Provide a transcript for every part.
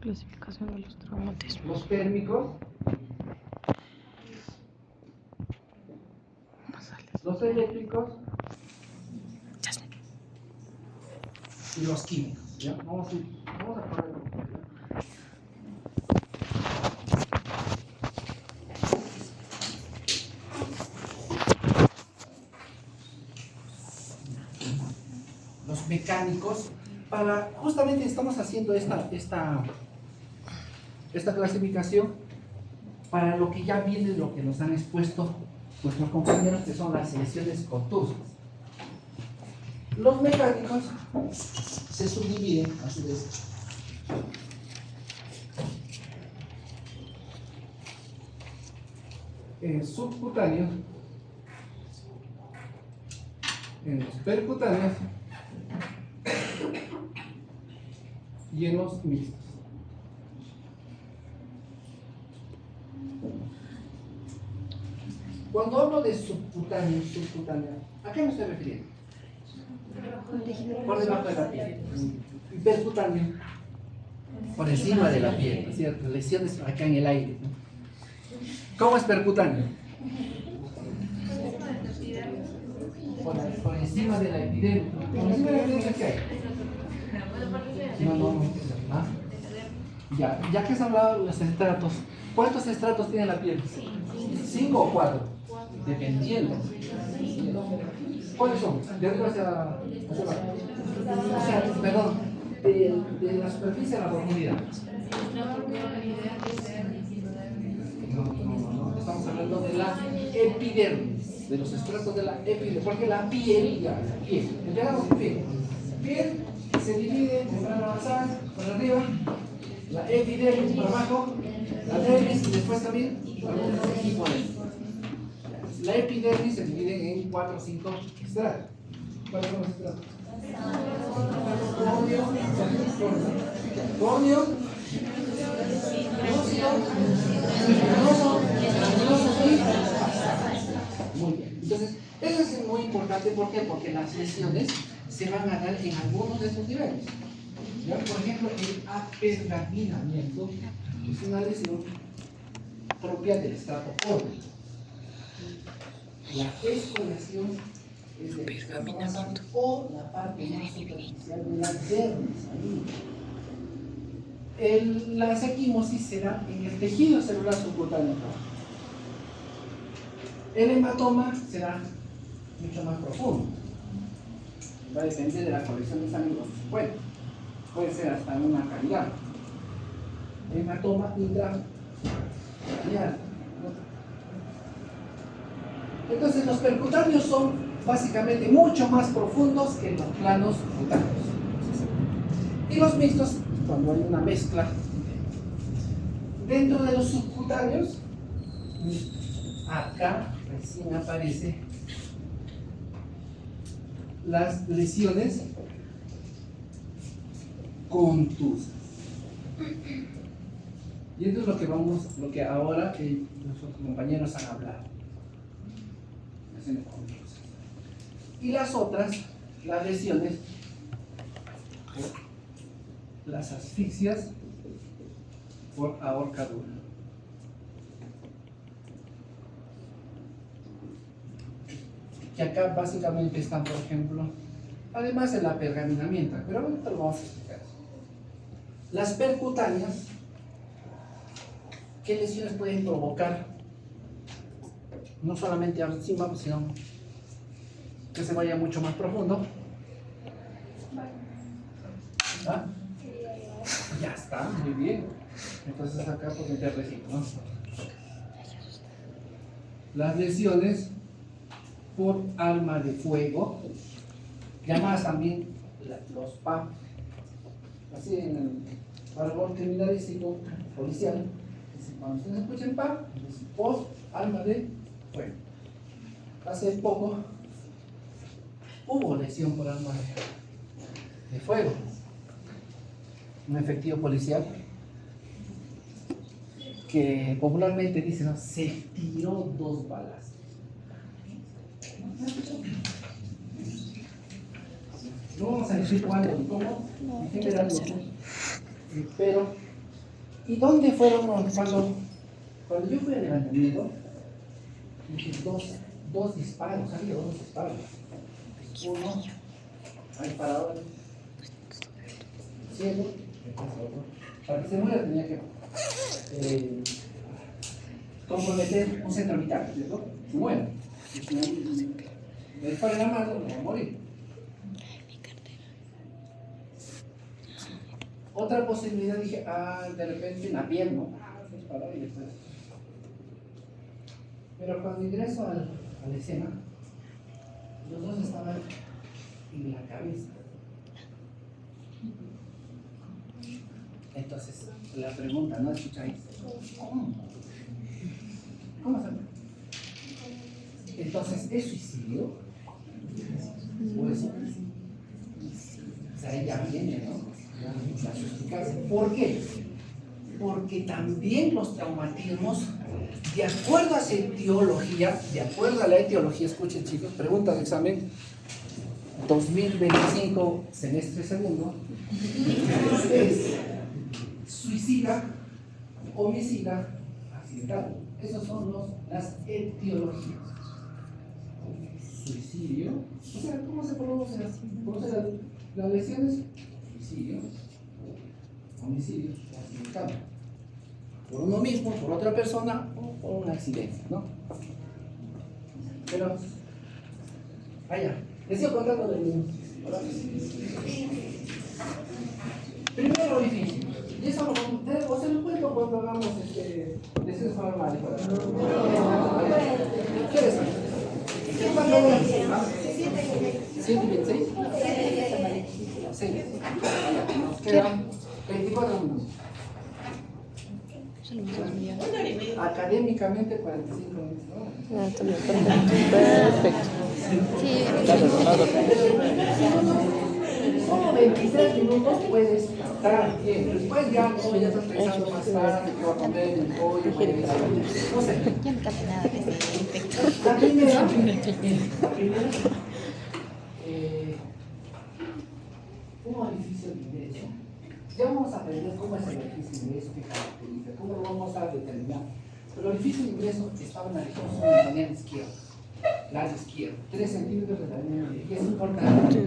Clasificación de los traumatismos. Los térmicos, los eléctricos y los químicos. ¿Ya? Vamos a ponerlo. Los mecánicos, justamente estamos haciendo esta clasificación para lo que ya viene, lo que nos han expuesto nuestros compañeros, que son las lesiones contusas. Los mecánicos se subdividen a su vez en subcutáneos, en los percutáneos y en los mixtos. Cuando hablo de subcutáneo, ¿a qué me estoy refiriendo? Por debajo de la piel. Y percutáneo, por encima de la piel, ¿no es cierto? Lesiones acá en el aire, ¿no? ¿Cómo es percutáneo? Por encima de la epidermis. ¿Por encima de la epidermis qué hay? No. ¿Ah? Ya que has hablado de los estratos, ¿cuántos estratos tiene la piel? 5 o 4, dependiendo. ¿Cuáles son? De arriba hacia abajo. O sea, perdón, de la superficie a la profundidad. No. Estamos hablando de la epidermis, de los estratos de la epidermis, porque la piel, empezamos con piel. Piel se divide en membrana basal, por arriba, la epidermis por abajo, la dermis y después también aquí por dentro. La epidermis se divide en 4 o 5 estratos. ¿Cuáles son los estratos? Corneo, muy bien. Entonces, eso es muy importante. ¿Por qué? Porque las lesiones se van a dar en algunos de estos niveles. ¿Ya? Por ejemplo, el apergaminamiento es una lesión propia del estrato córneo. La escoriación es del estrato basal o la parte más superficial de la dermis. La equimosis será en el tejido celular subcutáneo. El hematoma será mucho más profundo. Va a depender de la colección de sangre. Bueno, puede ser hasta una cavidad. Hematoma intracraneal. Entonces, los percutáneos son básicamente mucho más profundos que los planos cutáneos. Y los mixtos, cuando hay una mezcla. Dentro de los subcutáneos, acá recién aparece las lesiones contusas. Y esto es lo que ahora nuestros compañeros han hablado. Lesiones contusas. Y las otras, las lesiones, las asfixias por ahorcadura. Que acá básicamente están, por ejemplo, además del apergaminamiento, pero ahorita lo vamos a explicar. Las percutáneas, ¿qué lesiones pueden provocar? No solamente encima, sino que se vaya mucho más profundo. ¿Ah? Ya está, muy bien. Entonces acá por meter registro, ¿no? Las lesiones por arma de fuego, llamadas también los PAP, así en el jargón criminalístico policial. Cuando ustedes escuchen PAP, es por arma de fuego. Hace poco hubo lesión por arma de fuego. Un efectivo policial que popularmente dice, ¿no?, se tiró 2 balas. No vamos a decir cuándo ni cómo, en general, pero ¿Y dónde fueron cuando yo fui al levantamiento? Dije dos disparos, había dos disparos. Uno, ahí parado, ciego, para que se muera tenía que comprometer un centro vital, ¿cierto? Se muere. Si me dispara en la mano, me voy a morir. Otra posibilidad dije, de repente en la piel, ¿no? Se disparó y después. Pero cuando ingreso a la escena, los dos estaban en la cabeza. Entonces, la pregunta, ¿no escucháis? ¿Cómo? ¿Cómo se llama? Entonces, ¿es suicidio? ¿O es suicidio? O sea, ahí ya viene, ¿no? La suspicacia. ¿Por qué? Porque también los traumatismos, de acuerdo a esa etiología, de acuerdo a la etiología, escuchen chicos, pregunta de examen 2025, semestre segundo, es suicida, homicida, accidental. Esas son las etiologías. Suicidio, o sea, ¿cómo se pronuncia? Las lesiones, suicidio, homicidio, accidental. Por uno mismo, por otra persona o por un accidente, ¿no? Pero, allá, les sigo contando del primer orificio. Y eso o se lo cuento cuando hagamos lesiones normales. ¿Qué les hace? ¿Qué cuando 126? Sí. Nos quedan 24 minutos. Académicamente 45 minutos, ¿no? También, perfecto. Sí, solo 23 minutos puedes estar bien. Después ya estás pensando más tarde, que va a comer el pollo, no sé. Ya no cambia nada de ese efecto. La primera, un orificio de ingreso. Ya vamos a aprender cómo es el orificio de ingreso, qué caracteriza, cómo lo vamos a determinar. El orificio de ingreso estaba en la región submental izquierda, lado izquierdo, 3 centímetros de la línea media. Y es importante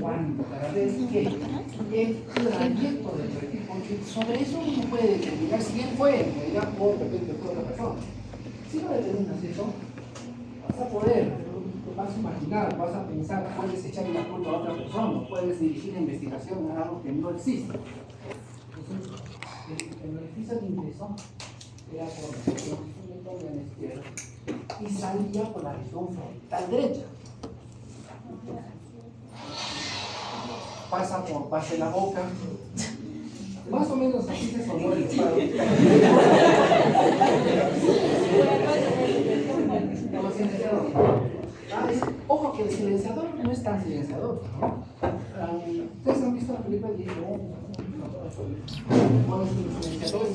cuando cada vez que el trayecto del proyectil, porque sobre eso uno puede determinar si bien fue, en realidad, por repente de toda la persona. Si no determinas eso, vas a poder, vas a imaginar, vas a pensar, puedes echarle la culpa a otra persona, puedes dirigir la investigación a algo que no existe. Entonces, el orificio de ingreso era por la región submental a la izquierda y salía por la región frontal derecha. Pasa por pase de la boca. Más o menos así se formó el disparo. Como silenciador. Ojo que el silenciador no es tan silenciador, ¿no? Ustedes han visto la película de Diego. Pones el silenciador.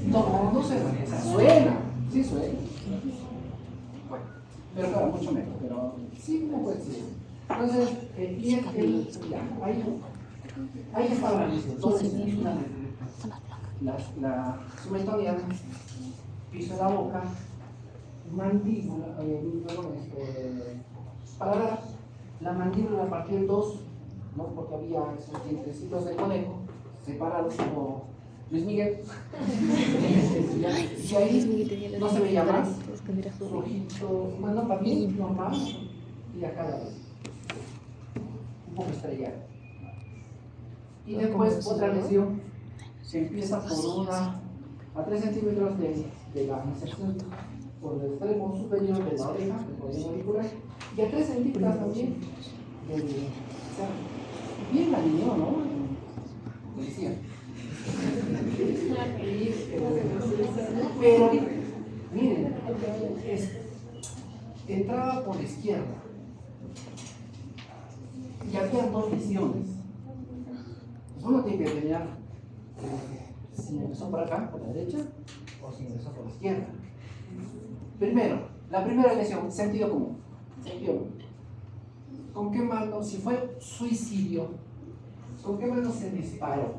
No suena, o sea, suena, sí suena. Bueno, pero claro, mucho menos, pero sí no puede ser. Entonces, ahí estaba la lesión. Entonces, la sumentonia, piso de la boca, mandíbula, para la mandíbula partida en dos, ¿no? Porque había esos dientecitos de conejo separados como Luis Miguel. Y ahí no se veía más. Su ojito, bueno, para mí normal, y acá la vez. Un poco estrellado. Y después otra lesión se empieza por a 3 centímetros de la inserción por el extremo superior de la oreja, del cordón auricular, y a 3 centímetros también o sea, bien alineado, ¿no? Decía. Pero, miren, entraba por la izquierda y había dos visiones. Uno tiene que determinar si empezó por acá, por la derecha, o si empezó por la izquierda. Primero, la primera lesión, sentido común. Sentido común. ¿Con qué mando? Si fue suicidio, ¿Con qué mano se disparó?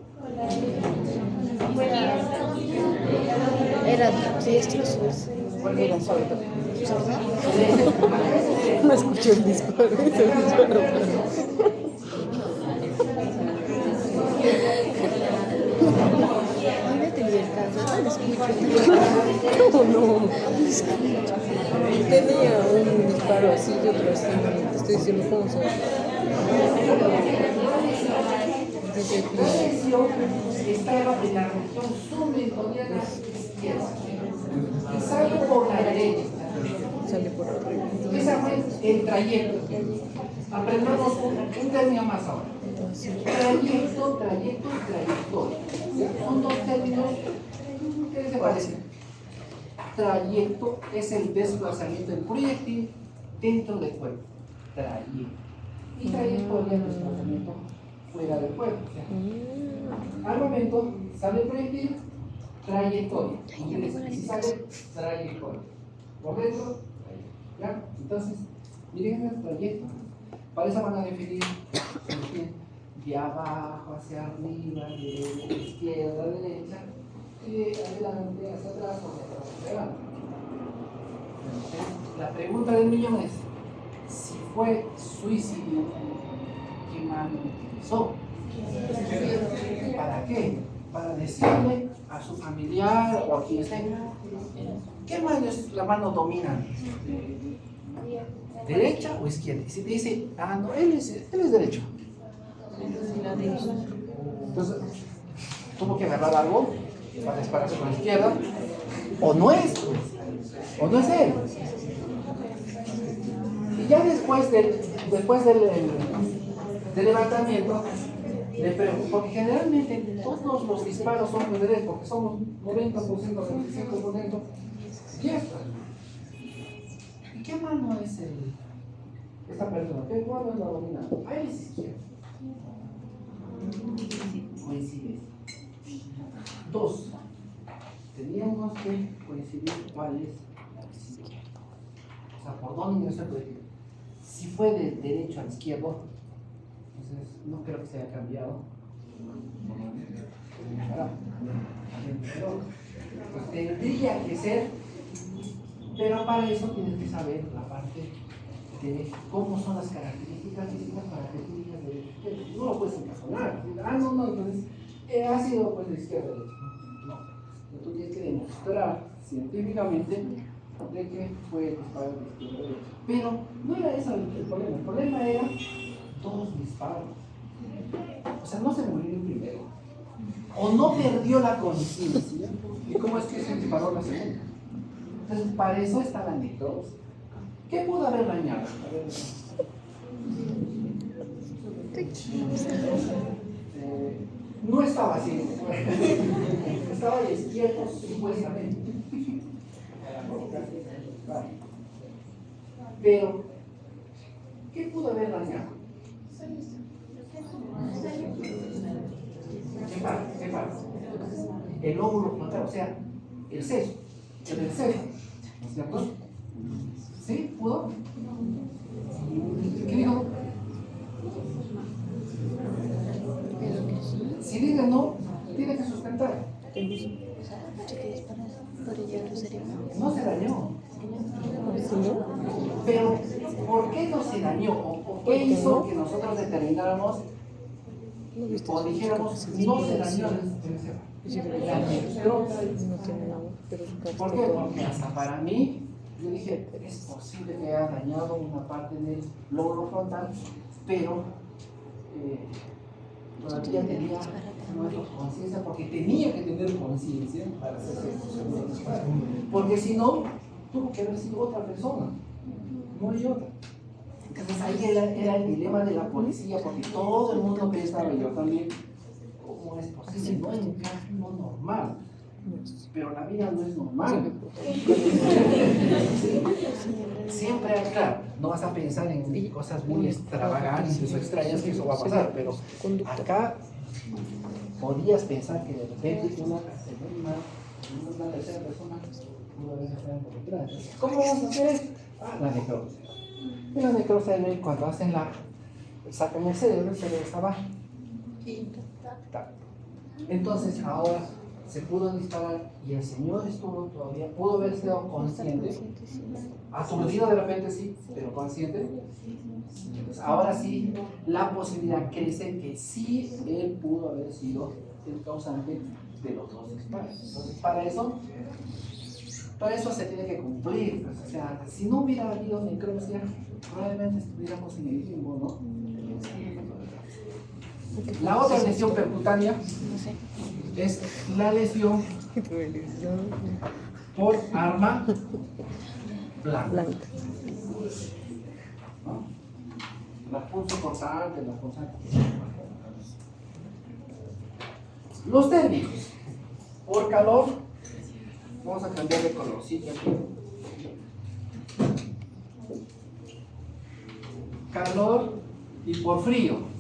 Era diestro sordo. Era sordo. ¿Sordo? No escuché el disparo. Se disparó. Hoy me tenía el caso, no escucho. No. Tenía un disparo así y otro así. Te estoy diciendo cómo se dice La lesión estaba en la región submentoriana izquierda y sale por la derecha. sale por arriba. Ese fue el trayecto. Aprendamos un término más ahora. Trayecto, trayecto y trayectoria. Son dos términos que se parecen. Trayecto es el desplazamiento del proyectil dentro del cuerpo. Trayecto. Y trayectoria es el desplazamiento fuera del cuerpo. Al momento sale el proyectil, trayectoria. Si sale, trayectoria. Por dentro, ¿ya? Entonces, miren el trayecto. Para eso van a definir de abajo hacia arriba, de izquierda a derecha, y de adelante hacia atrás o de atrás hacia adelante. Entonces, la pregunta del millón es: si fue suicidio, ¿qué mano utilizó? ¿Para qué? Para decirle a su familiar o a quien esté, ¿qué mano es la mano dominante? ¿Derecha o izquierda? Y si te dice, ah, no, él es derecho. Entonces, tuvo que agarrar algo para dispararse con la izquierda, o no es él. Y ya después del levantamiento, le pregunto, porque generalmente todos los disparos son de derecha, porque somos 90%, 25% diestros. ¿Y qué mano es esta persona? ¿Qué mano es la dominante? Ah, él es izquierda. Coincide. Dos, teníamos que coincidir cuál es izquierdo. O sea, por dónde ingresó el proyectil. Si fue de derecho al izquierdo, entonces no creo que se haya cambiado. Pues tendría que ser, pero para eso tienes que saber la parte de cómo son las características físicas para que tú digas de no lo puedes encajonar. Ah, no, entonces ha sido pues de izquierda a derecha. No, tú tienes que demostrar científicamente de que fue disparo de izquierda a derecha. Pero no era eso el problema era dos disparos. O sea, no se murió el primero. O no perdió la conciencia. ¿Y cómo es que se disparó la segunda? Entonces, para eso está la necrosis. ¿Qué pudo haber dañado? No estaba así. Estaba de izquierdo, supuestamente. Pero, ¿qué pudo haber dañado? ¿Qué parte? El lóbulo frontal, o sea, el seso, el del cejo, ¿no es cierto? ¿Sí? ¿Pudo? ¿Qué dijo? Si dice no, tiene que sustentar. No se dañó. Pero, ¿por qué no se dañó? ¿O qué hizo que nosotros determináramos o dijéramos no se dañó el cerebro? La necrosis. ¿Por qué? Porque hasta para mí, yo dije, es posible que haya dañado una parte del lóbulo frontal, pero todavía tenía conciencia, porque tenía que tener conciencia para hacerse esto. Porque si no, tuvo que haber sido otra persona, no hay otra. Entonces ahí era el dilema de la policía, porque todo el mundo pensaba, y yo también, ¿cómo es posible? No encaja, no normal. Pero la vida no es normal. Siempre, claro, no vas a pensar en cosas muy extravagantes o extrañas que eso va a pasar, pero acá podías pensar que de repente una tercera persona pudo haber estado involucrada. ¿Cómo vamos a hacer? La necrosis. En la necrosis, cuando hacen sacan el cerebro está abajo. intacto. Entonces ahora se pudo disparar y el señor estuvo todavía, pudo haber sido consciente, aturdido de repente sí, pero consciente. Entonces, ahora sí, la posibilidad crece que sí él pudo haber sido el causante de los dos disparos. Entonces, para eso se tiene que cumplir. Pues, o sea, si no hubiera habido necropsia, probablemente estuviéramos en el limbo, ¿no? La otra lesión percutánea es la lesión por arma blanca. ¿No? La punzo cortante, la punzante. Los térmicos, por calor, vamos a cambiar de colorcito aquí. Calor y por frío.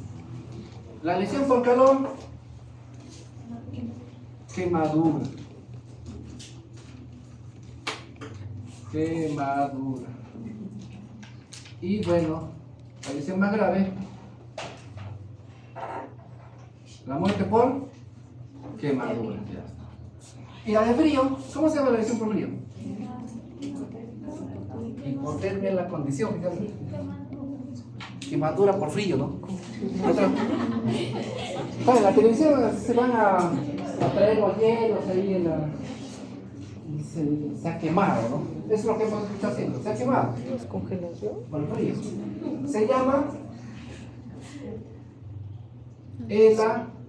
La lesión por calor, quemadura. Quemadura. Y bueno, la lesión más grave, la muerte por quemadura. Y la de frío, ¿cómo se llama la lesión por frío? Hipotermia en la condición, fíjate. Quemadura por frío, ¿no? Bueno, en la televisión se van a traer los hielos ahí en la... Se ha quemado, ¿no? Eso es lo que hemos escuchado haciendo, se ha quemado. ¿Descongelación? Por el frío. Se llama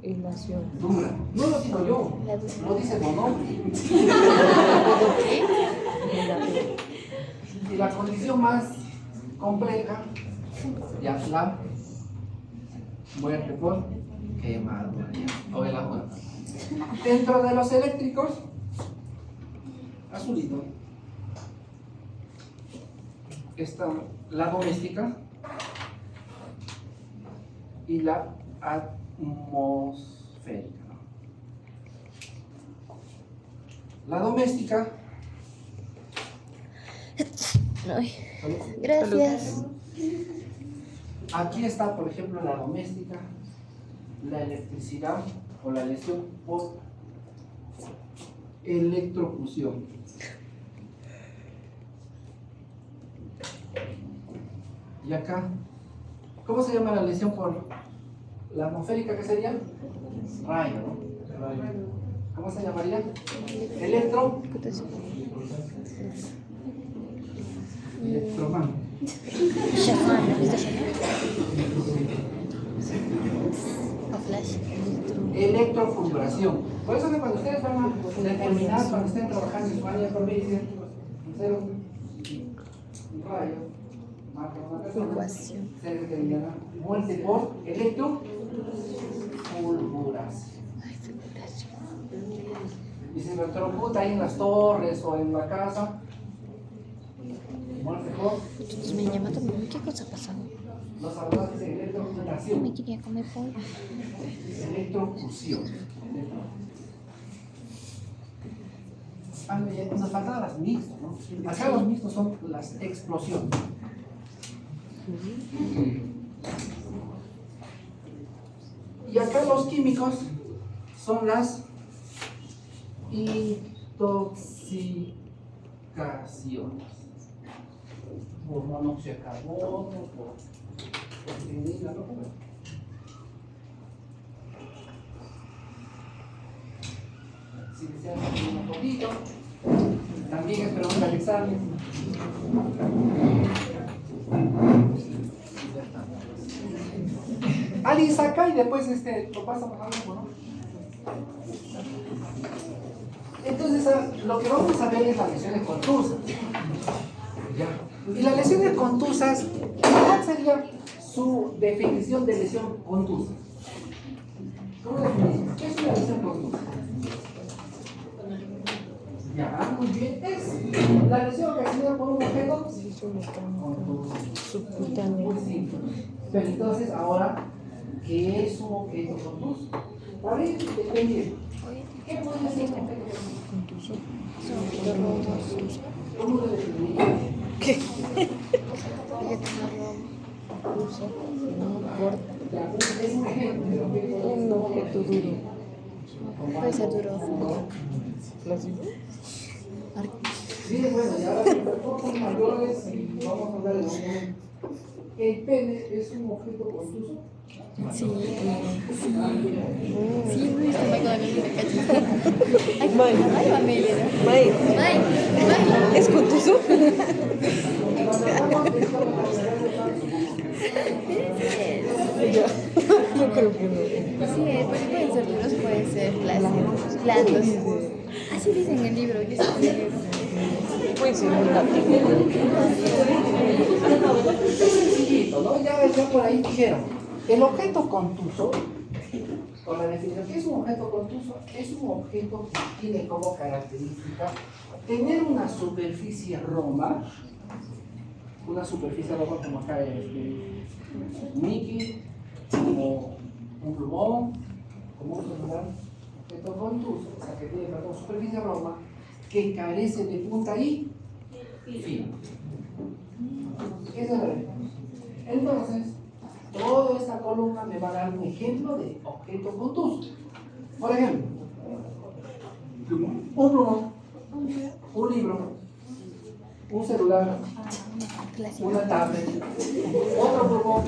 Helación. dura. No lo digo yo, lo dice Bono. Y la condición más compleja, ya la muerte por quemadura o el agua. Dentro de los eléctricos, azulito, está la doméstica y la atmosférica. La doméstica. Ay, gracias. Aquí está, por ejemplo, la doméstica, la electricidad o la lesión por electrofusión. Y acá, ¿cómo se llama la lesión por la atmosférica? ¿Qué sería? Rayo, ¿no? ¿Cómo se llamaría? Electro. Electromagnetismo. Shaman, ¿has visto Shaman? O Flash. Electrofulguración. Por eso que cuando ustedes van a determinar, cuando estén trabajando en su área de provincia, hacer un rayo, marca una persona, se determinará muerte por electrofulguración. Y si lo electrocuta ahí en las torres o en la casa, muerte por Entonces me llama también. ¿Qué cosa ha pasado? los abordajes de electrofulguración. Me quería comer pollo. Electrofusión. Nos faltaban las mixtas, ¿no? Acá los mixtos son las explosiones. Y acá los químicos son las intoxicaciones. Por monóxido de carbono, por vinila, ¿no? Si desean hacer un poquito, también es pregunta al examen. Alguien saca y después lo pasamos a algo, ¿no? Entonces, lo que vamos a ver es las lesiones contusas. ¿Ya? Y las lesiones contusas, ¿cuál sería su definición de lesión contusa? ¿Cómo definimos? ¿Qué es una lesión contusa? Ya, muy bien. Es la lesión ocasionada por un objeto subcutáneo. muy simple. Pero entonces, ahora, ¿qué es un objeto contuso? Para ello, depende. ¿Qué puede ser un objeto contuso? ¿Cómo lo definiríamos? ¿Qué? Ya, es un ejemplo de objeto. Un objeto duro. Puede ser duro. Flácido. Bien, bueno, y ahora un poco mayores y vamos a hablar de un momento. El pene es un objeto contuso. Sí. Sí, no está mal con la me cacho. Ay, May. ay, va Amelia. May, Ay, ay. ¿es contuso? Ya. Yo creo que no. Sí, porque pueden ser duros, pueden ser blandos. Así dice en el libro, yo sé en el libro. Puede ser un látigo. Es sencillito, ¿no? Ya por ahí dijeron. El objeto contuso, con la definición, ¿qué es un objeto contuso? Es un objeto que tiene como característica tener una superficie roma como acá Mickey, como un plumón, como un objeto contuso, o sea que tiene una superficie roma que carece de punta y fin. Esa es la definición. Entonces, toda esta columna me va a dar un ejemplo de objeto contuso. Por ejemplo, un plumón, un libro, un celular, una tablet, otro plumón,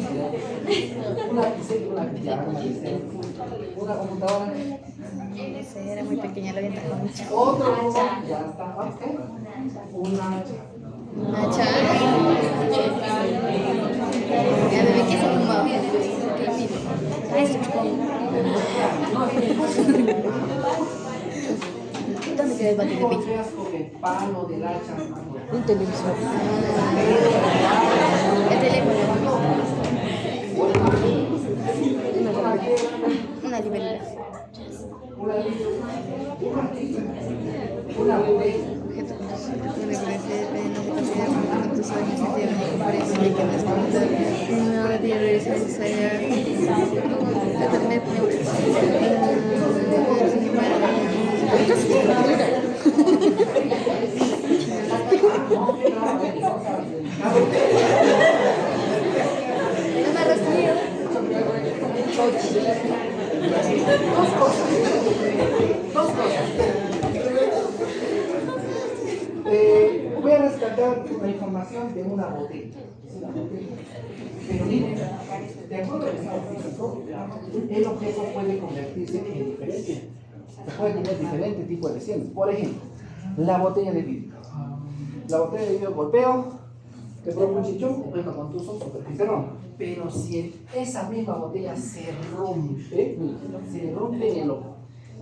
un lapicero, una computadora, Sí, era muy pequeña, lo había tajado mucho. otro plumón, ya está, ¿ok? Una hacha. Macha. Ya, bebé, ¿qué se fumaba? Ay, se chupó. ¿Dónde queda el bate de ¿Cómo pico? veas con el palo del hacha? Un televisor. El teléfono. Una librería. Una bebé. Objeto. Una librería. No se considera como cuántos años se tiene una conferencia de que no es contar. Una hora de regresar a ensayar. La terminé no me arrastré. Dos cosas. Voy a rescatar la información de una botella. Pero miren, de acuerdo al estado físico, el objeto puede convertirse en diferente. Puede tener diferentes tipos de lesiones. Por ejemplo, la botella de vidrio. La botella de vidrio golpeo, te provoca un chichón, objeto contuso, superficie roma. Pero si esa misma botella se rompe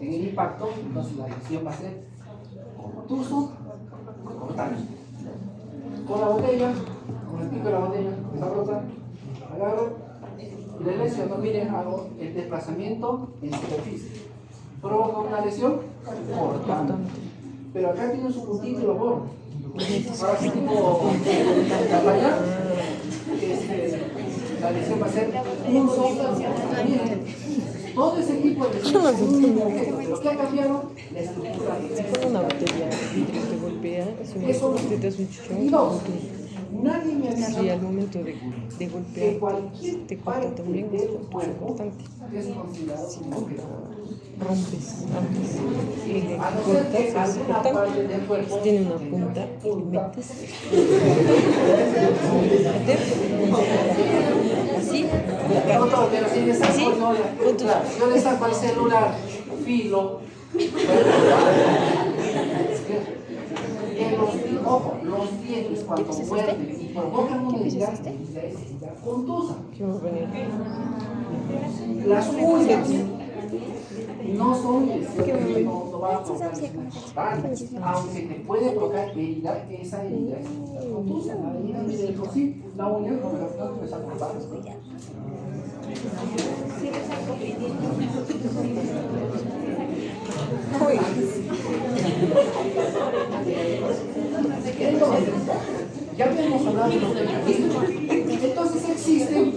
en el impacto, entonces la lesión va a ser contuso, cortante. Con la botella, con el pico de la botella, esa rota, agarro y la lesión, no miren, hago el desplazamiento en superficie. Provoca una lesión cortante. Pero acá tiene su puntito y lo borro. Ahora sí tipo campaña, la lesión va a ser un solo. Todo ese tipo de lesiones es un objeto, pero ¿qué ha cambiado? La estructura. Con una botella de vidrio te golpea, Eso te das un chichón. y dos, nadie me ha Y dicho al momento de que golpear cualquier te corta parte también, es del contuso cuerpo cortante. es considerado un objeto. Rompes antes y le A no ser que cortas, es alguna parte cortante. del cuerpo Tiene una tenga punta y le punta. metes. Meter. Así. No todo, pero si le saco, ¿Sí? yo le saco el celular, filo. Ojo, los dientes cuando muerden y provocan una herida contusa. ¿Qué va a venir? Las uñas no son lesiones, no van a provocar lesiones cortantes, aunque te puede provocar herida, esa herida es contusa. La herida de por sí, la uña no me saca cortadas. Uy. Entonces, ya habíamos hablado de los mecanismos. Entonces existen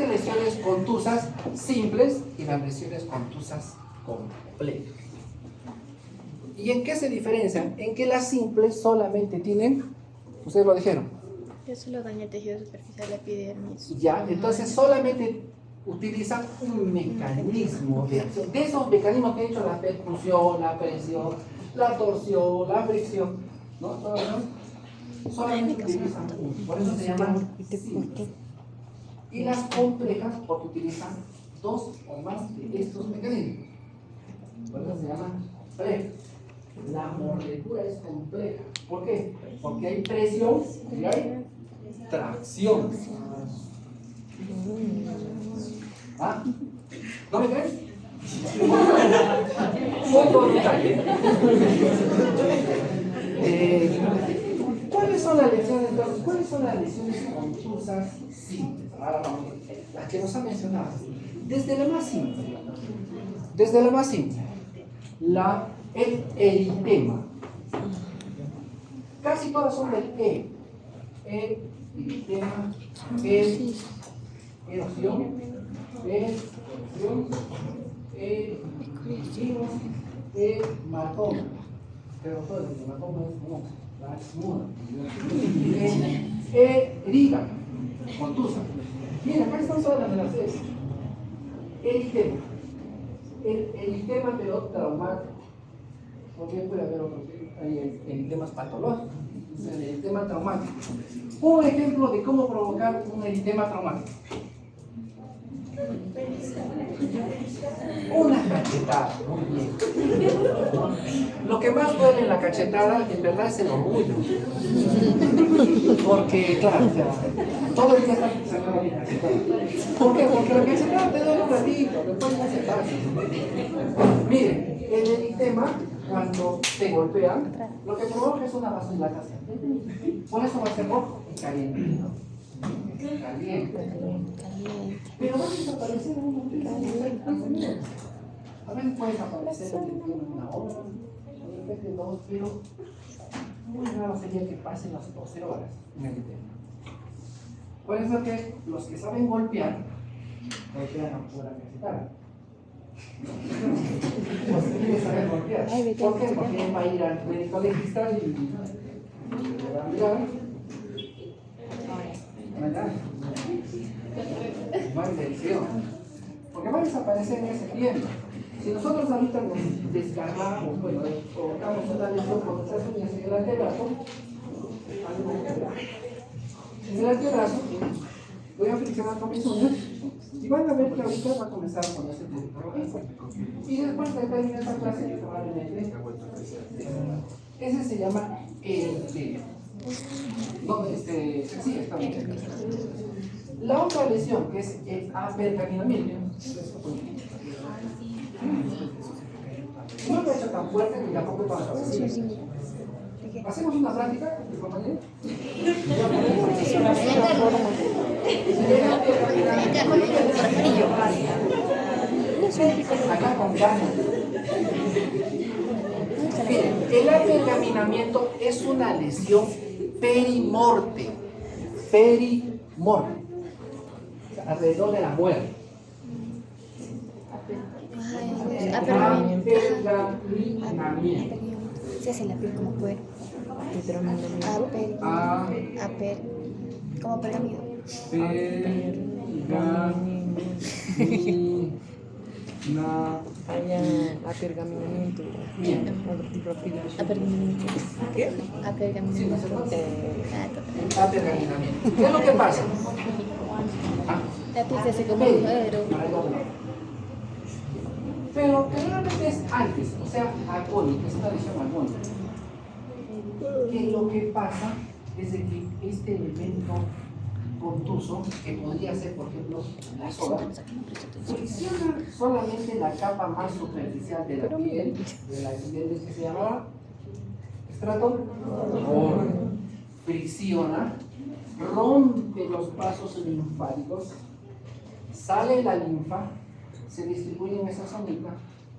lesiones contusas simples y las lesiones contusas complejas. ¿Y en qué se diferencian? En que las simples solamente tienen, ustedes lo dijeron, Yo solo daña el tejido superficial de la epidermis. Ya, entonces solamente utilizan un mecanismo de acción. De esos mecanismos que he dicho, la percusión, la presión, la torsión, la fricción, ¿no? Todo eso, solamente utilizan uno. Por eso se llaman simples. Y las complejas porque utilizan dos o más de estos mecanismos. Por eso se llaman complejas. La mordedura es compleja. ¿Por qué? Porque hay presión y hay tracción. ¿Ah? ¿No me crees? Otro detalle. ¿Cuáles son las lesiones? ¿Cuáles son las lesiones confusas simples? Ahora vamos, las que nos han mencionado. Desde la más simple. El eritema. Casi todas son del E. Eritema, erosión, hematoma. Pero todo el hematoma es como la muda. Herida, contusa. Mira, acá están todas las de las S. Eritema. El eritema pero traumático. Porque puede haber otros, hay eritemas patológicos. El eritema traumático. Un ejemplo de cómo provocar un eritema traumático. Una cachetada, muy bien. Lo que más duele en la cachetada, en verdad, es el orgullo. Porque, claro, o sea, todo el día está sacando la cachetada. ¿Por qué? Porque la cachetada te duele un ratito, después ya se pasa. Miren, el eritema, cuando te golpean, lo que provoca es una vasodilatación. Por eso va a ser rojo y caliente. Caliente. Pero va a desaparecer en un momento. A veces puede desaparecer en una hora, de repente dos, pero muy raro sería que pasen las 12 horas en el tema. Por eso que los que saben golpean a pura cachetada. Los que quieren saber golpear. ¿Por qué? Porque él va a ir al médico legista y le va a mirar. ¿Verdad? No hay dirección. Porque va a desaparecer en ese tiempo. Si nosotros ahorita nos descargamos, bueno, provocamos una lesión con nuestras uñas en el antebrazo, voy a friccionar con mis uñas y van a ver que ahorita va a comenzar con este tipo. Y después de terminar esta clase, probablemente ese se llama eritema. No, sí, está bien. La otra lesión, que es el apergaminamiento, no lo he hecho tan fuerte ni tampoco tan fácil. ¿Hacemos una práctica, compañero? Acá con ganas. Miren, el apergaminamiento es una lesión perimorte. Perimorte. Alrededor de la muerte. Apergaminamiento. Se hace la piel como cuero. Como pergamino. Apergaminamiento. Apergaminamiento. ¿Qué? Apergaminamiento. Apergaminamiento. ¿Qué es lo que pasa? La piel se hace como un cuero. Pero realmente es antes, o sea, agónico, es una lesión agónica. Que lo que pasa es de que este elemento contuso, que podría ser, por ejemplo, la soda, fricciona solamente la capa más superficial de la piel, de la epidermis, que se llama estrato, fricciona, rompe los vasos linfáticos, sale la linfa, se distribuye en esa zonita,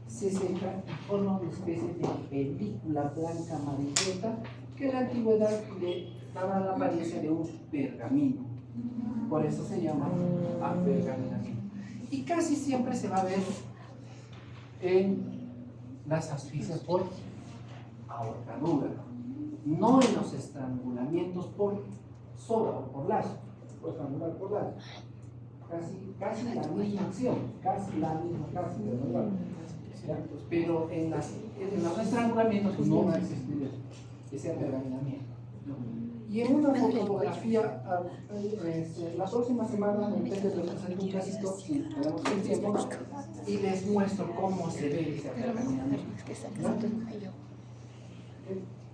se seca y forma una especie de película blanca amarillenta que en la antigüedad le daba la apariencia de un pergamino. Por eso se llama apergaminamiento. Y casi siempre se va a ver en las asfixias por ahorcadura, no en los estrangulamientos por sola o por lazo, puedes anular por lazo. Casi la misma acción, casi la misma clase de verdad. ¿Ya? Pero en los estrangulamientos no va a existir ese apergaminamiento. Y en una fotografía, la próxima semana me intento presentar un casito, si tenemos el tiempo, y les muestro cómo se ve ese apergaminamiento.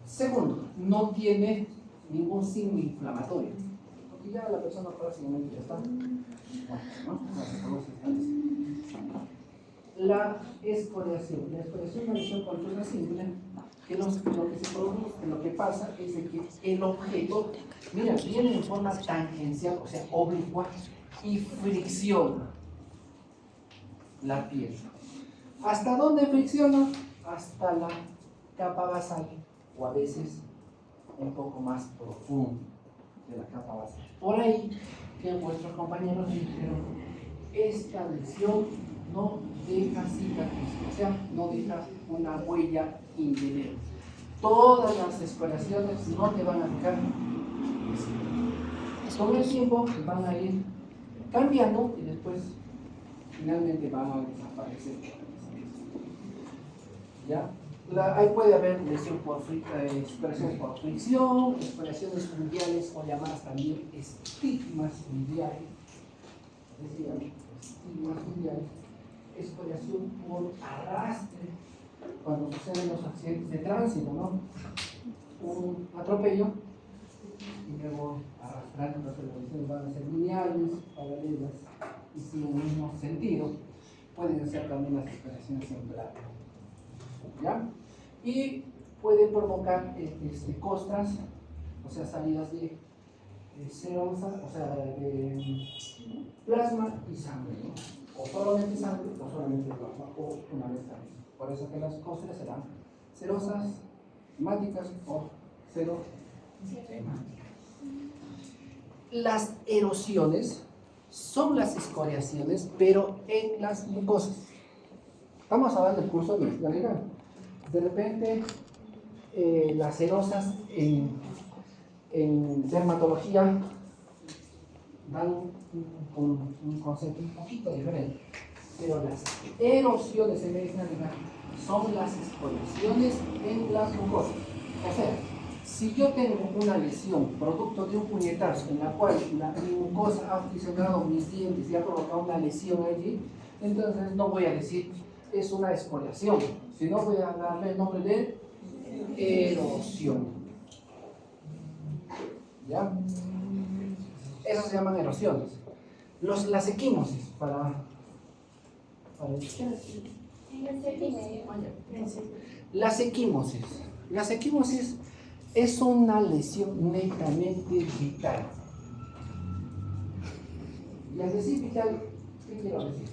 Segundo, no tiene ningún signo inflamatorio. Porque ya la persona prácticamente ya está. La escoriación. La escoriación es una lesión contusa simple que lo que se produce, lo que pasa es de que el objeto, mira, viene en forma tangencial, o sea, oblicua, y fricciona la piel. ¿Hasta dónde fricciona? Hasta la capa basal, o a veces un poco más profundo de la capa basal. Por ahí que vuestros compañeros dijeron, esta lesión no deja cicatriz, o sea, no deja una huella indeleble. Todas las escoriaciones no te van a dejar. Con el tiempo van a ir cambiando y después finalmente van a desaparecer. ¿Ya? Ahí puede haber lesión por escoriaciones por fricción, escoriaciones unguiales o llamadas también estigmas unguiales. Estigmas unguiales. Escoriación por arrastre, cuando suceden los accidentes de tránsito, ¿no? Un atropello y luego arrastrando las elevaciones van a ser lineales, paralelas y sin el mismo sentido. Pueden ser también las escoriaciones en plano, ¿ya? Y pueden provocar costras, o sea, salidas de serosa, o sea, de plasma y sangre, ¿no? O solamente sangre o solamente plasma, o una vez también. Por eso que las costras serán serosas, hemáticas o serohemáticas. Las erosiones son las escoriaciones, pero en las mucosas. Estamos hablando del curso de medicina legal. De repente, las serosas en dermatología dan un concepto un poquito diferente, pero las erosiones en medicina legal son las escoriaciones en las mucosas. O sea, si yo tengo una lesión producto de un puñetazo en la cual mi mucosa ha fusionado mis dientes y ha provocado una lesión allí, entonces no voy a decir es una escoriación, sino voy a darle el nombre de erosión. ¿Ya? Esas se llaman erosiones. Las equimosis, las equimosis es una lesión netamente vital. Y al decir vital, ¿qué quiero decir?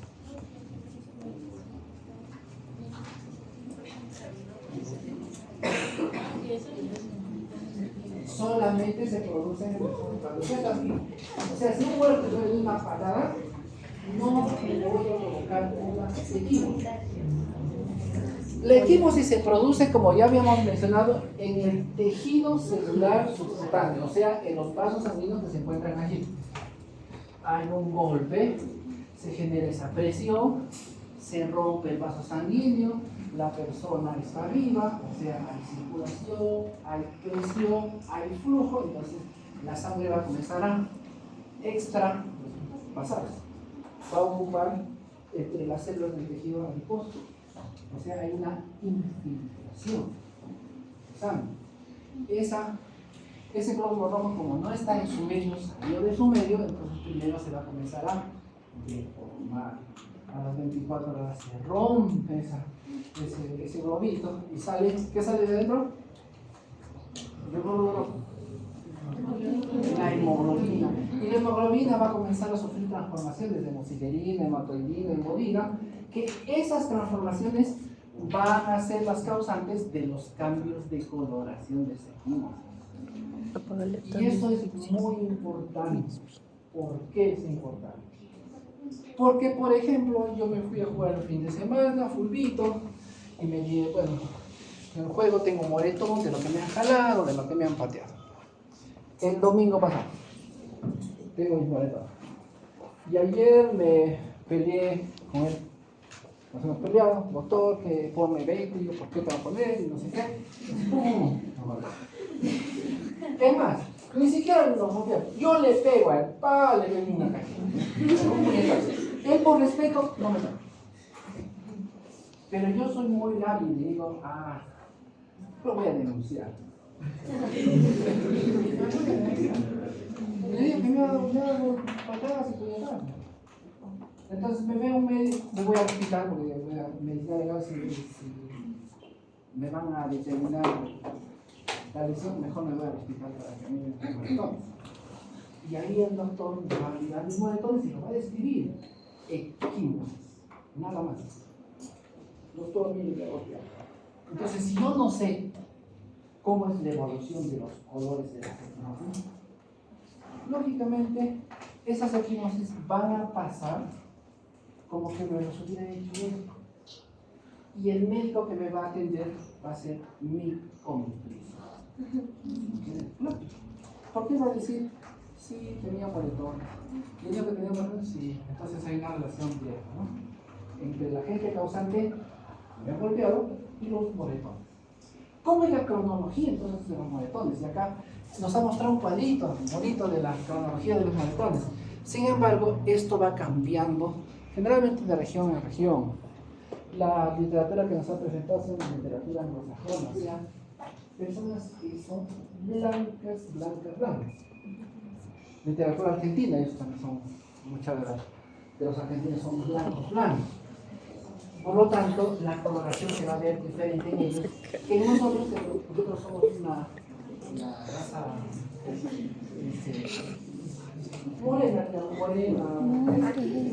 Solamente se producen en cuando ya estás vivo. O sea, si un muerto le da una patada, no le voy a provocar una equimosis. La equimosis se produce, como ya habíamos mencionado, en el tejido celular subcutáneo, o sea, en los vasos sanguíneos que se encuentran allí. Hay un golpe, se genera esa presión, se rompe el vaso sanguíneo, la persona está viva, o sea, hay circulación, hay presión, hay flujo, entonces la sangre va a comenzar a extravasar, va a ocupar entre las células del tejido adiposo, o sea, hay una infiltración de sangre. Ese glóbulo rojo, como no está en su medio, salió de su medio, entonces primero se va a comenzar a deformar. A las 24 horas se rompe ese globito y sale, ¿qué sale de dentro? El glóbulo rojo. La hemoglobina. Y la hemoglobina va a comenzar a sufrir transformaciones de mucillerina, hematoidina, hemoglobina, que esas transformaciones van a ser las causantes de los cambios de coloración de ese equimosis. Y eso es muy importante. ¿Por qué es importante? Porque, por ejemplo, yo me fui a jugar el fin de semana, fulbito, y me dije, bueno, en el juego tengo moretón de lo que me han jalado, de lo que me han pateado. El domingo pasado, Tengo mis moretones. Y ayer me peleé con él. Nos hemos peleado, doctor, que ponme 20, y yo, ¿por qué te va a poner? Y no sé qué. Es más, ni siquiera lo confío. Yo le pego a él, le doy una cajita. Él por respeto no me toca. Pero yo soy muy hábil y digo, lo voy a denunciar. Le digo que me ha dado patadas y puñaladas. Entonces me veo un médico, me voy al hospital porque me dijeron si me van a determinar la lesión, mejor me voy al hospital para que a mí me den moretones. Y ahí el doctor me va a mirar mis moretones y lo va a describir. Equimosis, nada más. Doctor, mire, me voy a... Entonces, si yo no sé cómo es la evolución de los colores de las equimosis, lógicamente esas equimosis van a pasar como que me los hubiera hecho médico. Y el médico que me va a atender va a ser mi cómplice. ¿Por qué va a decir? Sí, tenía moretones. ¿Y yo que tenía moretones? Sí. Entonces hay una relación directa, ¿no? Entre la gente causante, me han golpeado, y los moretones. ¿Cómo es la cronología entonces de los moretones? Y acá nos ha mostrado un cuadrito bonito de la cronología de los moretones. Sin embargo, esto va cambiando generalmente de región en región. La literatura que nos ha presentado es una literatura anglosajona, o sea, personas que son blancas. Literatura argentina, ellos también son, muchas de los argentinos son blancos. Por lo tanto, la coloración se va a ver diferente en ellos que en nosotros, que nosotros somos una raza morena,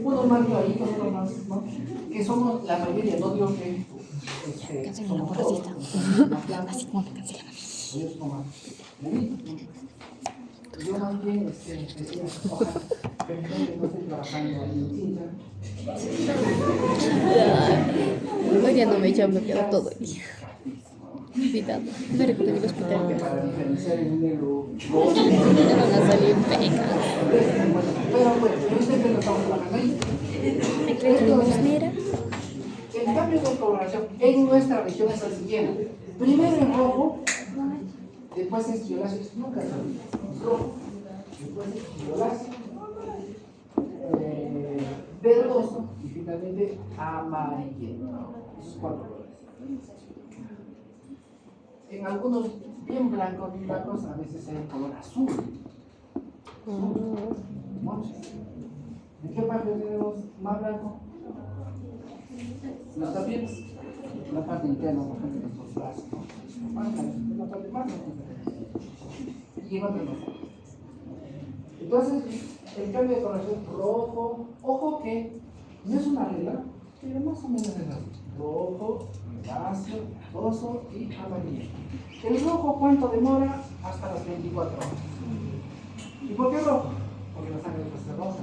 unos más claritos, unos más, ¿no? Que somos la mayoría, no digo que somos todos, más blancos, ellos son más bonitos. Yo más bien decía, ojalá, que no estoy trabajando en China. Hoy día no me he echado bloqueado todo el día. Cuidado, me recuerdo en el hospital. Para diferenciar el negro. Me van a salir pecas. Pero bueno, yo sé que no estamos trabajando ahí. ¿Me crees que es negra? El cambio de coloración en nuestra región es el siguiente. Primero en rojo, después es violáceo, nunca se olvida. Rojo, después es violáceo, verdoso y finalmente amarillento. Esos cuatro colores. En algunos bien blancos, a veces hay color azul. ¿No? ¿En qué parte tenemos más blanco? Nuestras piernas. La parte interna, por ejemplo, de nuestros brazos. Más blanco, es la parte más blanca. Y en otras no. Entonces, el cambio de coloración rojo, ojo que no es una regla, pero más o menos es así. Rojo, violáceo, verdoso y amarillo. El rojo, ¿cuánto demora? Hasta las 24 horas. ¿Y por qué rojo? Porque la sangre se roja.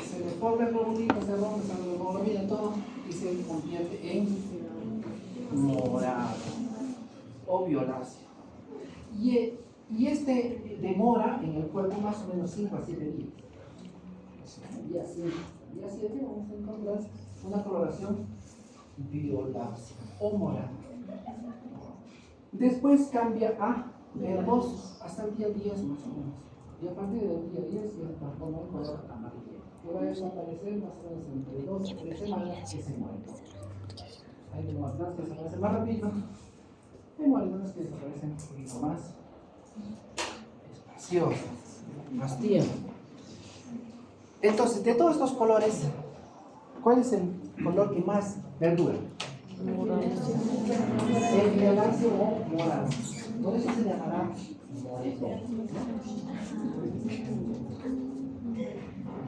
Se le forma el globulito, se rompe, se hemoglobina todo y se convierte en morado o violáceo. Y este demora en el cuerpo más o menos 5 a 7 días. Día 7 vamos a encontrar una coloración violácea o morada. Después cambia a verdoso hasta el día 10 más o menos. Y a partir del día 10 ya transforma en color amarillo. Que va a desaparecer más o menos entre 2 o 3 semanas que se muere. Hay moretones que desaparecen más rápido. Hay moretones que desaparecen un poquito más espaciosos, más tiempo. Entonces, de todos estos colores, ¿cuál es el color que más perdura? El violáceo o morado. Por eso se llamará moretón.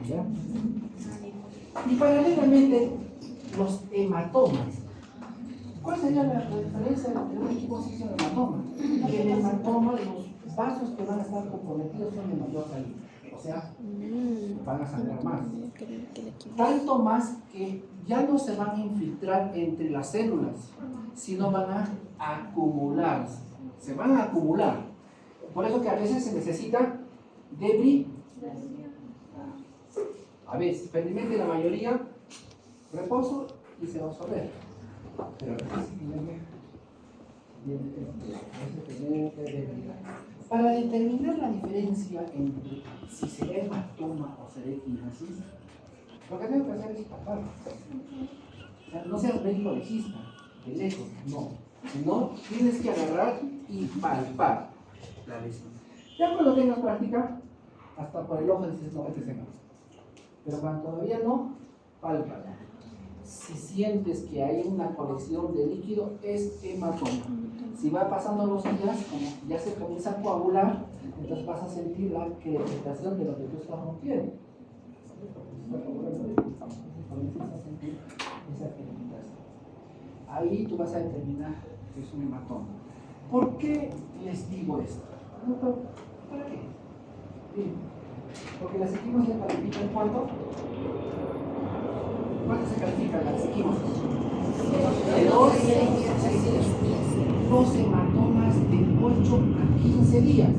¿Ya? Y paralelamente, los hematomas. ¿Cuál sería la diferencia entre un equimosis y un hematoma? Que el hematoma, los vasos que van a estar comprometidos son de mayor calibre. O sea, van a sangrar más. Tanto más que ya no se van a infiltrar entre las células, sino van a acumularse. Se van a acumular. Por eso que a veces se necesita debridación. A veces, felizmente la mayoría, reposo y se va a absorber. Pero a veces tiene que debridación. Para determinar la diferencia entre si será hematoma o será equinosis, lo que tengo que hacer es palpar. O sea, no seas médico legista, de lejos, no. Sino tienes que agarrar y palpar la lesión. Ya cuando tengas práctica, hasta por el ojo dices, no, este es hematoma. Pero cuando todavía no, pálpala. Si sientes que hay una colección de líquido, es hematoma. Si va pasando los días, como ya se comienza a coagular, entonces vas a sentir la crepitación de lo que tú estás rompiendo. Comienzas a sentir esa crepitación. Ahí tú vas a determinar que es un hematoma. ¿Por qué les digo esto? ¿Para qué? Bien. Porque las equimosis se califican ¿cuánto? ¿Cuánto se califican las equimosis? De 2 a 6 días. 2 hematomas de 8 a 15 días.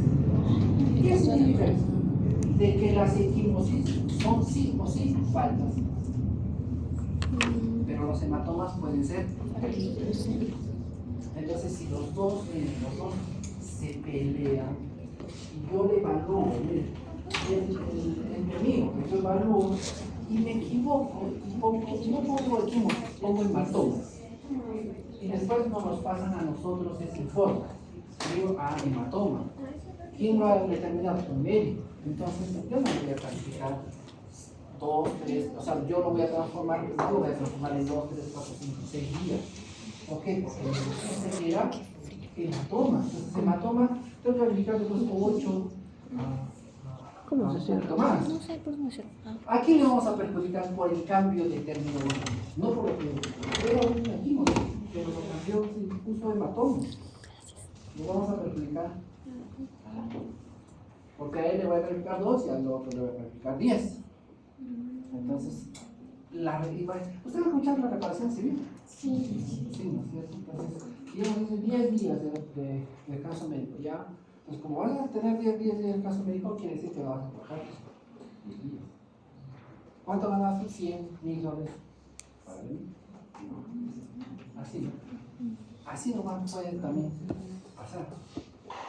¿Qué significa eso? De que las equimosis son sí o sí faltas. Pero los hematomas pueden ser felices. Entonces, si los dos se pelean y yo le evalúo, entre mí, que yo evalúo y me equivoco y no pongo equimosis, pongo hematomas. Y después nos pasan a nosotros ese informe. Digo, hematoma. ¿Quién lo ha determinado? Un médico. Entonces, yo no voy a calificar 2, 3, o sea, yo lo voy a transformar, en 2, 3, 4, 5, 6 días. ¿Por qué? Porque se era hematoma. Entonces, hematoma, tengo que calificar de 8 ¿Cómo se llama? más. No sé por dónde hacerlo. ¿A quién le vamos a perjudicar por el cambio de terminología? No por lo que era un equívoco, pero lo cambió sin uso de hematoma. Le vamos a perjudicar. Porque a él le voy a calificar 2 y al otro le voy a calificar 10. Entonces, ¿usted va a escuchar la reparación civil? Sí. Sí, ¿no es cierto? Entonces, llevamos 10 días de caso médico. Ya, pues como vas a tener 10 días de caso médico, quiere decir que vas a trabajar 10 días. ¿Cuánto ganaste? $100,000 para mí. Así, así nomás puede también pasar.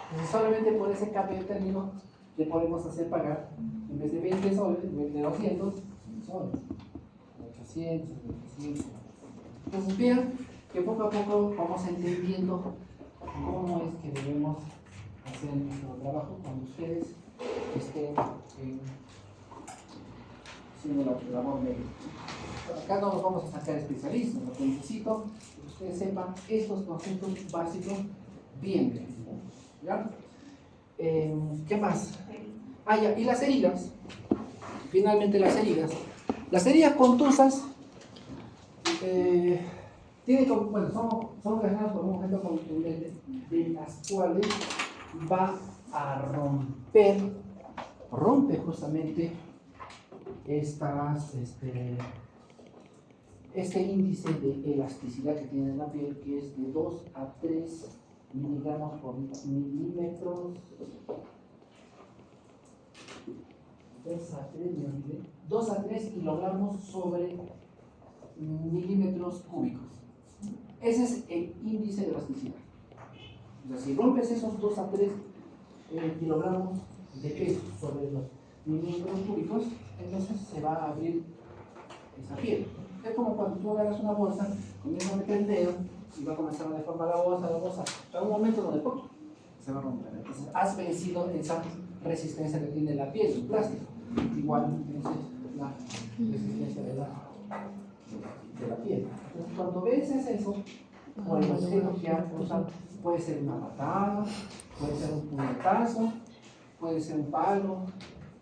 Entonces, solamente por ese cambio de término le podemos hacer pagar, en vez de 20 soles, en vez de 200 soles, 800, 700. Entonces, vean que poco a poco vamos entendiendo cómo es que debemos hacer nuestro trabajo cuando ustedes estén haciendo la labor médica. Acá no nos vamos a sacar especialistas, lo que necesito es que ustedes sepan estos conceptos básicos bien. ¿Ya? ¿Qué más? Ya, y las heridas. Finalmente las heridas. Las heridas contusas tienen como, bueno, son relacionadas con un objeto contundente de las cuales va a rompe justamente este índice de elasticidad que tiene la piel, que es de 2 a 3 miligramos por milímetros. 2 a 3 kilogramos sobre milímetros cúbicos. Ese es el índice de elasticidad. O sea, si rompes esos 2 a 3 kilogramos de peso sobre los milímetros cúbicos, entonces se va a abrir esa piel. Es como cuando tú agarras una bolsa, comienzas a meter el dedo y va a comenzar a deformar la bolsa. Hay un momento donde ¡pum!, se va a romper. Entonces has vencido esa resistencia que tiene la piel, el plástico. Igual vences la resistencia de la piel. Entonces, cuando vences eso, por el objeto que has usado, puede ser una patada, puede ser un puñetazo, puede ser un palo,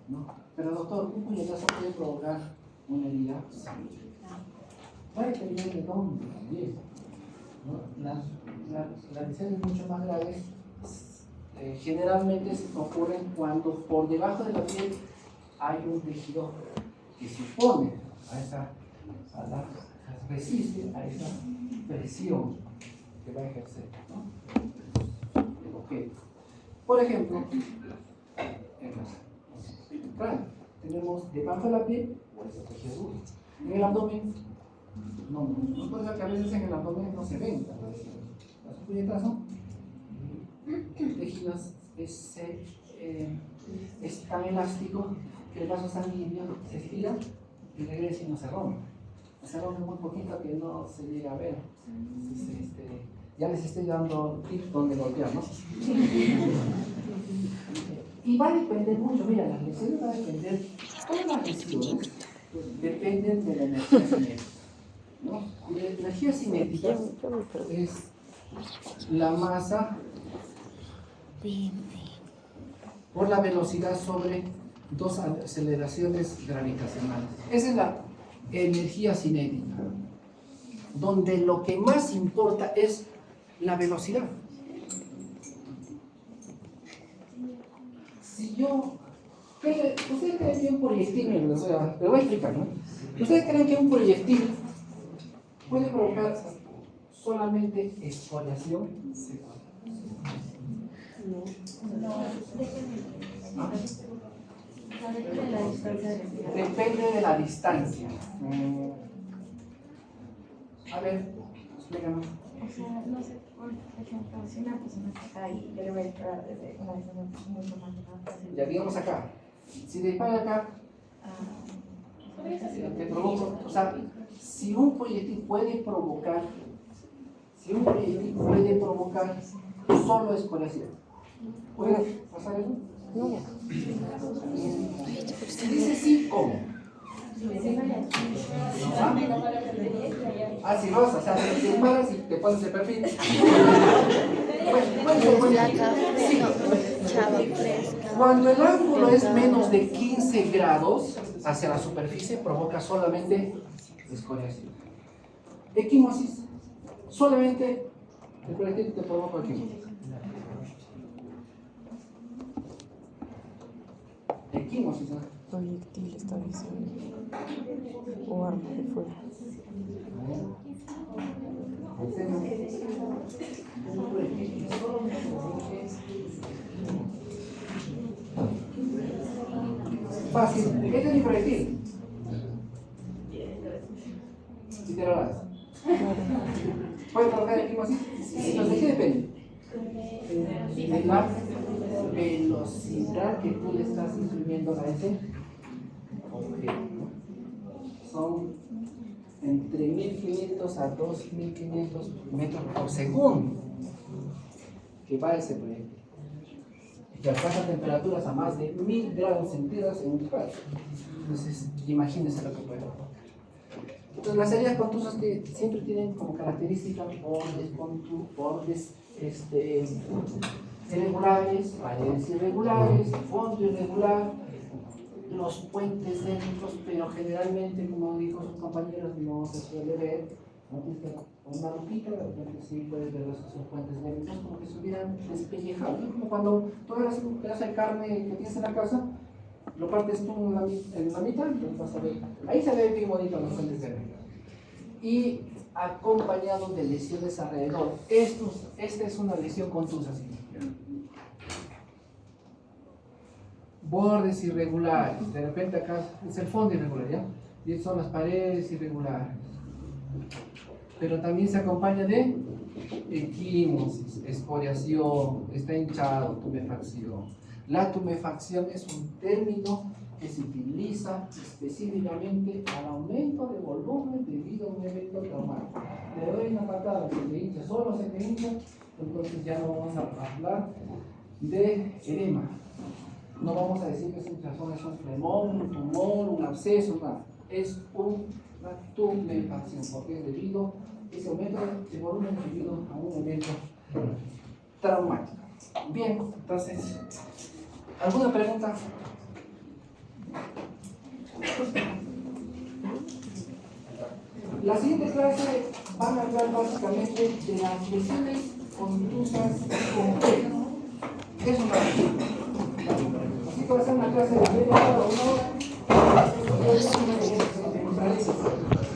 ¿no? Pero doctor, un puñetazo puede provocar una herida. Va a depender de dónde también, ¿no? Las lesiones mucho más graves generalmente ocurren cuando por debajo de la piel hay un tejido que se opone resiste a esa presión que va a ejercer, ¿no? El objeto. Por ejemplo, claro, tenemos debajo de la piel hueso tejido. En el abdomen, no puede ser que a veces en el abdomen no se ven las puñetas, ¿no? Tejidos es tan elástico que el vaso sanguíneo se estira y regresa y no se rompe. Se rompe muy poquito que no se llega a ver. Entonces, ya les estoy dando tips donde golpear, ¿no? Y va a depender mucho, mira, las lesiones van a depender, todas las lesiones dependen de la energía cinética, ¿no? Y la energía cinética es la masa por la velocidad sobre dos aceleraciones gravitacionales. Esa es la energía cinética, donde lo que más importa es la velocidad. Si yo... ¿Ustedes creen que un proyectil, o sea, pero voy a explicar, ¿no? ¿Ustedes creen que un proyectil puede provocar solamente esfoliación? Depende de la distancia. A ver, explícame. O sea, no sé, por ejemplo, si una persona está acá y yo le voy a disparar desde una distancia mucho más grande. Ya digamos acá. Si dispara acá, te provoco, o sea, si un proyectil puede provocar solo escoriación, ¿puede pasar eso? No. Si dice sí, ¿cómo? Si vas, o sea, te disparas y te pones de perfil. Cuando el ángulo es menos de 15 grados hacia la superficie, provoca solamente escoriación. Equimosis, solamente el proyectil te provoca equimosis. Equimosis, ¿no? Proyectil está diciendo. O arma de fuego. Fácil. Este es mi proyectil. Si te lo das. ¿Puede provocar equimosis? Entonces, ¿de qué depende? De la velocidad que tú le estás imprimiendo a ese objeto. Son entre 1500 a 2500 metros por segundo que va ese proyectil. Y que alcanza temperaturas a más de 1000 grados centígrados en un disparo. Entonces, imagínense lo que puede provocar. Entonces, las heridas contusas que siempre tienen como característica bordes irregulares, paredes irregulares, fondo irregular, los puentes densos, pero generalmente, como dijo sus compañeros, no se suele ver. ¿No? Con una lupita, de repente sí puedes ver esos puentes densos como que se hubieran despellejado, ¿no? Como cuando tú agarras un pedazo de carne que tienes en la casa, lo partes tú en la mitad, entonces vas a ver. Ahí se ve bien bonito los puentes densos. Y acompañado de lesiones alrededor. Esta es una lesión contusa. ¿Sí? Bordes irregulares, de repente acá es el fondo irregular, ¿ya? Y son las paredes irregulares. Pero también se acompaña de equimosis, escoriación, está hinchado, tumefacción. La tumefacción es un término que se utiliza específicamente al aumento de volumen debido a un evento traumático. Le doy una patada, se te hincha, solo se te hincha, entonces ya no vamos a hablar de edema. No vamos a decir que es un flemón, un tumor, un absceso, nada. Es una tumefacción, porque es debido a ese aumento de volumen debido a un evento traumático. Bien, entonces, ¿alguna pregunta? La siguiente clase van a hablar básicamente de las lesiones contusas complejas. ¿Qué es una lesión? Así que va a ser una clase de media hora o una hora.